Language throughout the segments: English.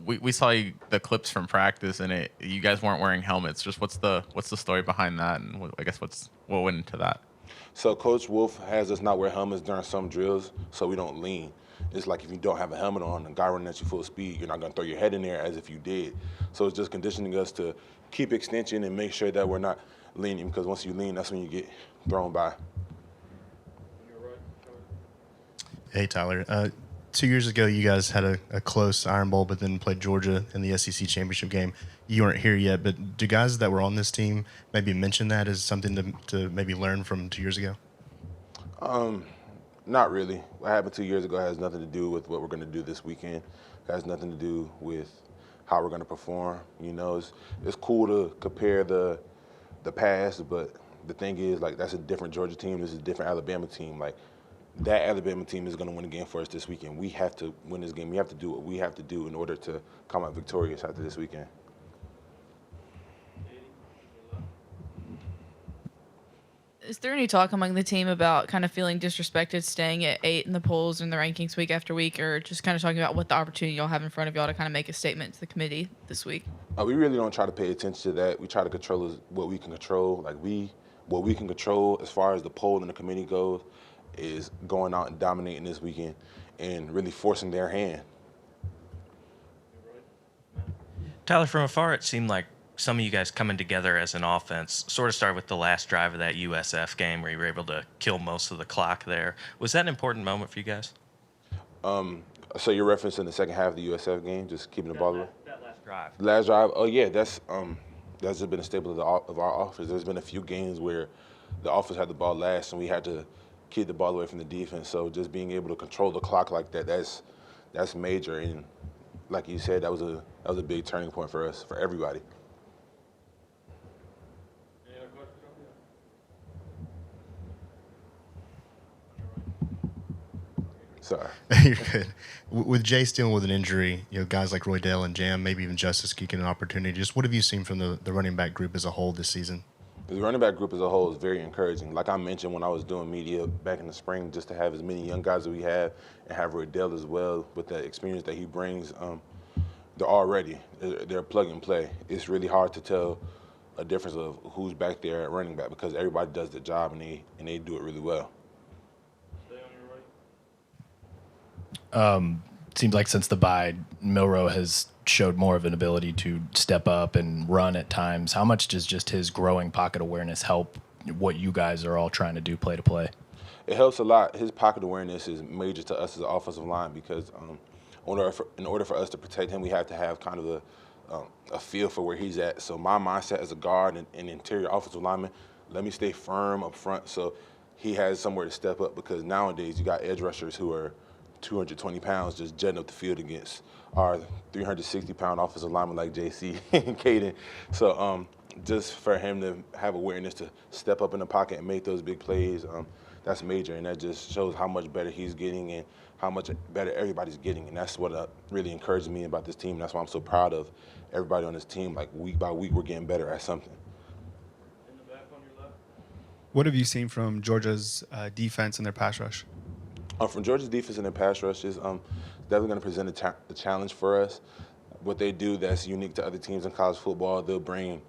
We saw the clips from practice, and you guys weren't wearing helmets. Just what's the story behind that, and I guess what went into that? So Coach Wolf has us not wear helmets during some drills so we don't lean. It's like if you don't have a helmet on, a guy running at you full speed, you're not gonna throw your head in there as if you did. So it's just conditioning us to keep extension and make sure that we're not leaning because once you lean, that's when you get thrown by. Hey, Tyler. 2 years ago, you guys had a close Iron Bowl, but then played Georgia in the SEC championship game. You weren't here yet, but do guys that were on this team maybe mention that as something to maybe learn from 2 years ago? Not really. What happened 2 years ago has nothing to do with what we're going to do this weekend. It has nothing to do with how we're going to perform. You know, it's cool to compare the past, but the thing is, like, that's a different Georgia team. This is a different Alabama team. Like, that Alabama team is going to win a game for us this weekend. We have to win this game. We have to do what we have to do in order to come out victorious after this weekend. Is there any talk among the team about kind of feeling disrespected staying at 8 in the polls and the rankings week after week, or just kind of talking about what the opportunity y'all have in front of y'all to kind of make a statement to the committee this week? We really don't try to pay attention to that. We try to control what we can control. What we can control as far as the poll and the committee goes is going out and dominating this weekend and really forcing their hand. Tyler, from afar, it seemed like some of you guys coming together as an offense sort of started with the last drive of that USF game where you were able to kill most of the clock there. Was that an important moment for you guys? So you're referencing the second half of the USF game, just keeping the ball away? That last drive. The last drive, oh yeah, that's just been a staple of our offense. There's been a few games where the offense had the ball last and we had to keep the ball away from the defense. So just being able to control the clock like that, that's major. And like you said, that was a big turning point for us, for everybody. Sorry. You're good. With Jay still with an injury, guys like Roy Dale and Jam, maybe even Justice getting an opportunity. Just what have you seen from the running back group as a whole this season? The running back group as a whole is very encouraging. Like I mentioned when I was doing media back in the spring, just to have as many young guys as we have and have Roy Dale as well with the experience that he brings, they're all ready. They're plug and play. It's really hard to tell a difference of who's back there at running back because everybody does the job and they do it really well. Seems like since the bye, Milrow has showed more of an ability to step up and run at times. How much does just his growing pocket awareness help what you guys are all trying to do play to play? It helps a lot. His pocket awareness is major to us as an offensive line because in order for us to protect him, we have to have kind of a feel for where he's at. So my mindset as a guard and interior offensive lineman, let me stay firm up front so he has somewhere to step up because nowadays you got edge rushers who are 220 pounds just jetting up the field against our 360-pound offensive lineman like JC and Caden. So just for him to have awareness to step up in the pocket and make those big plays, that's major, and that just shows how much better he's getting and how much better everybody's getting, and that's what really encourages me about this team. That's why I'm so proud of everybody on this team. Like week by week, we're getting better at something. What have you seen from Georgia's defense and their pass rush? From Georgia's defense and their pass rush is definitely going to present a challenge for us. What they do that's unique to other teams in college football, they'll bring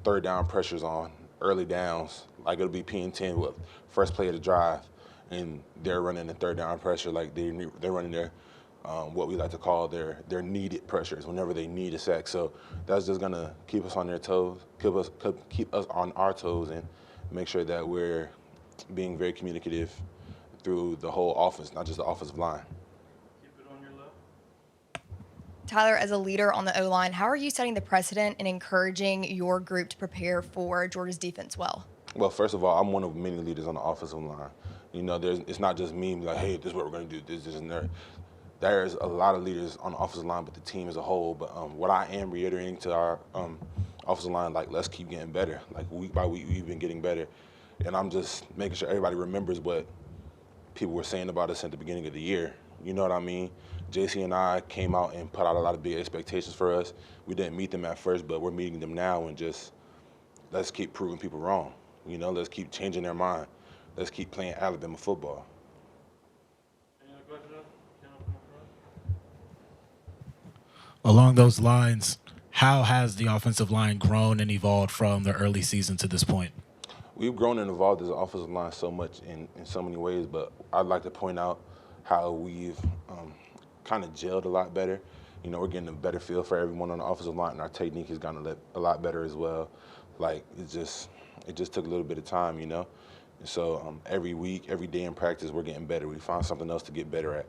third down pressures on, early downs, like it'll be P and 10 with first play of the drive, and they're running the third down pressure like they're running their what we like to call their needed pressures whenever they need a sack. So that's just going to keep us on their toes, keep us on our toes, and make sure that we're being very communicative through the whole offense, not just the offensive line. Tyler, as a leader on the O-line, how are you setting the precedent and encouraging your group to prepare for Georgia's defense well? Well, first of all, I'm one of many leaders on the offensive line. You know, it's not just me like, hey, this is what we're going to do, this, and that. There's a lot of leaders on the offensive line, but the team as a whole. But what I am reiterating to our offensive line, like, let's keep getting better. Like, week by week, we've been getting better. And I'm just making sure everybody remembers what people were saying about us at the beginning of the year. You know what I mean? JC and I came out and put out a lot of big expectations for us. We didn't meet them at first, but we're meeting them now, and just let's keep proving people wrong. You know, let's keep changing their mind. Let's keep playing Alabama football. Along those lines, how has the offensive line grown and evolved from the early season to this point? We've grown and evolved as an offensive line so much in so many ways, but I'd like to point out how we've kind of gelled a lot better. You know, we're getting a better feel for everyone on the offensive line, and our technique has gotten a lot better as well. Like, it just took a little bit of time, you know? And so every week, every day in practice, we're getting better. We find something else to get better at,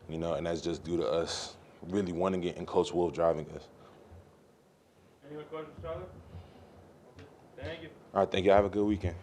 you know, and that's just due to us really wanting it and Coach Wolf driving us. Any other questions, Tyler? Thank you. All right, thank you. Have a good weekend.